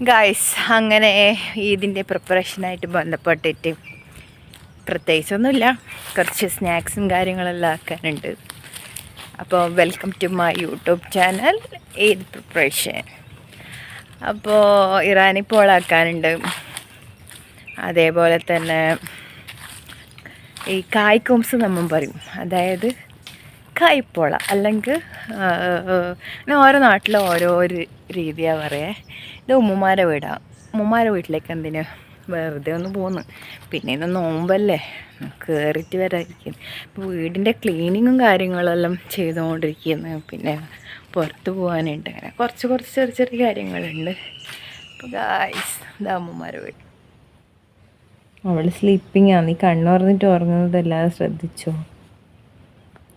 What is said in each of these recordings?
Guys അങ്ങനെ ഇതിൻ്റെ പ്രിപ്പറേഷനായിട്ട് ബന്ധപ്പെട്ടിട്ട് പ്രത്യേകിച്ചൊന്നുമില്ല, കുറച്ച് സ്നാക്സും കാര്യങ്ങളെല്ലാം ആക്കാനുണ്ട്. അപ്പോൾ welcome to my YouTube channel Eid preparation. അപ്പോൾ ഇറാനി പോളാക്കാനുണ്ട്, അതേപോലെ തന്നെ ഈ കായ്ക്കോംസ് നമ്മൾ പറയും, അതായത് കായ്പോള അല്ലെങ്കിൽ ഓരോ നാട്ടിലും ഓരോ രീതിയാണ് പറയുക. ഇത് ഉമ്മമാരെ വീടാണ്. ഉമ്മമാരെ വീട്ടിലേക്ക് എന്തിനാ വെറുതെ ഒന്ന് പോകുന്നു, പിന്നെ ഇന്ന് നോമ്പല്ലേ കയറിയിട്ട് വരാതിരിക്കുന്നു. ഇപ്പോൾ വീടിൻ്റെ ക്ലീനിങ്ങും കാര്യങ്ങളെല്ലാം ചെയ്തുകൊണ്ടിരിക്കുന്നു, പിന്നെ പുറത്ത് പോകാനുണ്ട്, അങ്ങനെ കുറച്ച് ചെറിയ ചെറിയ കാര്യങ്ങളുണ്ട്. അപ്പോൾ ഗായ്സ് ഇതാ ഉമ്മമാരെ വീട്. അവൾ സ്ലീപ്പിംഗ് ആണ്. നീ കണ്ണുറന്നിട്ട് ഉറങ്ങുന്നതല്ലാതെ ശ്രദ്ധിച്ചോ,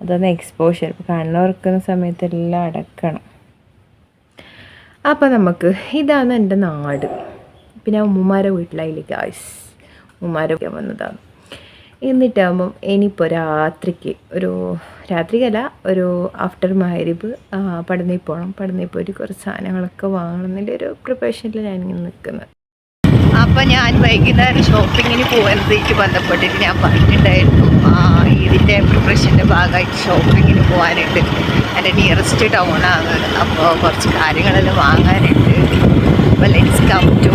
അതൊന്ന് എക്സ്പോഷർ. ഇപ്പോൾ കണ്ണുറക്കുന്ന സമയത്തെല്ലാം അടക്കണം. അപ്പോൾ നമുക്ക് ഇതാണ് എൻ്റെ നാട്. പിന്നെ ഉമ്മമാരെ വീട്ടിലായില്ലേ ഗായ്സ്, ഉമ്മമാരെ വന്നതാണ്. എന്നിട്ടാകുമ്പം ഇനിയിപ്പോൾ രാത്രിക്കല്ല ഒരു ആഫ്റ്റർ മഗ്‌രിബ് പടന്നയിൽ പോകണം. പടന്നയിൽ പോയിട്ട് കുറച്ച് സാധനങ്ങളൊക്കെ വാങ്ങണമെന്നതിൻ്റെ ഒരു പ്രിപ്പറേഷനിൽ ഞാനിങ്ങനെ നിൽക്കുന്നത്. അപ്പോൾ ഞാൻ വൈകുന്നേരം ഷോപ്പിങ്ങിന് പോകുന്നതിലേക്ക് ബന്ധപ്പെട്ടിട്ട് ഞാൻ പറഞ്ഞിട്ടുണ്ടായിരുന്നു, ഇതിൻ്റെ പ്രിപ്പറേഷൻ്റെ ഭാഗമായിട്ട് ഷോപ്പിങ്ങിന് പോകാനുണ്ട്. എൻ്റെ നിയറസ്റ്റ് ടൗണാണ്, അപ്പോൾ കുറച്ച് കാര്യങ്ങളെല്ലാം വാങ്ങാനുണ്ട്. അപ്പോൾ let's come to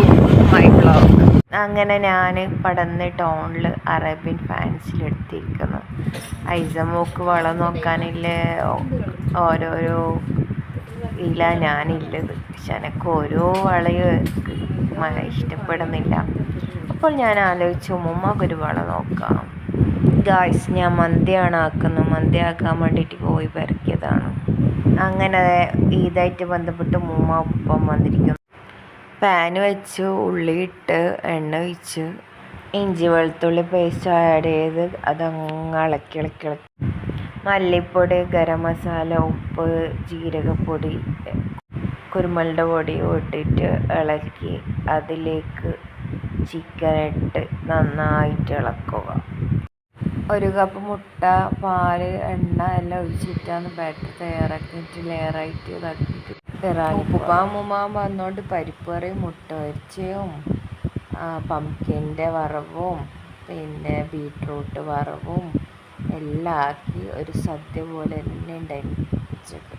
my vlog. അങ്ങനെ ഞാൻ പടന്ന് ടൗണിൽ അറേബ്യൻ ഫാൻസിലെടുത്തിരിക്കുന്നു. ഐസമോക്ക് വളം നോക്കാനില്ല ഓരോരോ ഇല്ല ഞാനില്ലത്, പക്ഷെ എനിക്ക് ഓരോ വളയും ഇഷ്ടപ്പെടുന്നില്ല. അപ്പോൾ ഞാൻ ആലോചിച്ചു ഉമ്മക്കൊരു വള നോക്കാം. ഗായ്സ്, ഞാൻ മന്തിയാണ് ആക്കുന്നത്. മന്തി ആക്കാൻ വേണ്ടിയിട്ട് പോയി പരക്കിയതാണ്. അങ്ങനെ ഇതായിട്ട് ബന്ധപ്പെട്ട് ഉമ്മ ഒപ്പം വന്നിരിക്കുന്നു. പാന് വെച്ച് ഉള്ളിയിട്ട് എണ്ണ ഒഴിച്ച് ഇഞ്ചി വെളുത്തുള്ളി പേസ്റ്റ് ആഡ് ചെയ്ത് അതങ്ങ് ഇളക്കി മല്ലിപ്പൊടി, ഗരം മസാല, ഉപ്പ്, ജീരകപ്പൊടി, കുരുമുളക് പൊടി ഇട്ടിട്ട് ഇളക്കി അതിലേക്ക് ചിക്കൻ ഇട്ട് നന്നായിട്ട് ഇളക്കുക. 1 കപ്പ് മുട്ട, പാല്, എണ്ണ എല്ലാം ഒഴിച്ചിട്ടാണ് ബാറ്റർ തയ്യാറാക്കിയിട്ട് ലെയറായിട്ട് ഇതാക്കിയിട്ട് ഉപ്പുമാൻ വന്നുകൊണ്ട് പരിപ്പ് കറിയും മുട്ട പൊരിച്ചതും പംകിൻ്റെ വറവും പിന്നെ ബീട്രൂട്ട് വറവും എല്ലാം ആക്കി ഒരു സദ്യ പോലെ തന്നെ ഉണ്ടായിരുന്നു ഉച്ചക്ക്.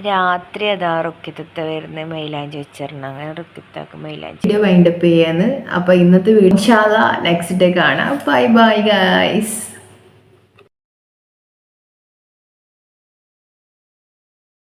രാത്രി അതാ റുക്കിത്തത്ത വരുന്ന മൈലാഞ്ചി വെച്ചിരണം. അങ്ങനെ റുക്കിത്താക്ക് മൈലാഞ്ചി വീഡിയോ വൈൻഡപ്പ് ചെയ്യാന്ന്. അപ്പോൾ ഇന്നത്തെ വീഡിയോ ഇൻഷാ അല്ലാഹ് നെക്സ്റ്റ് ഡേ കാണാം. Bye bye guys.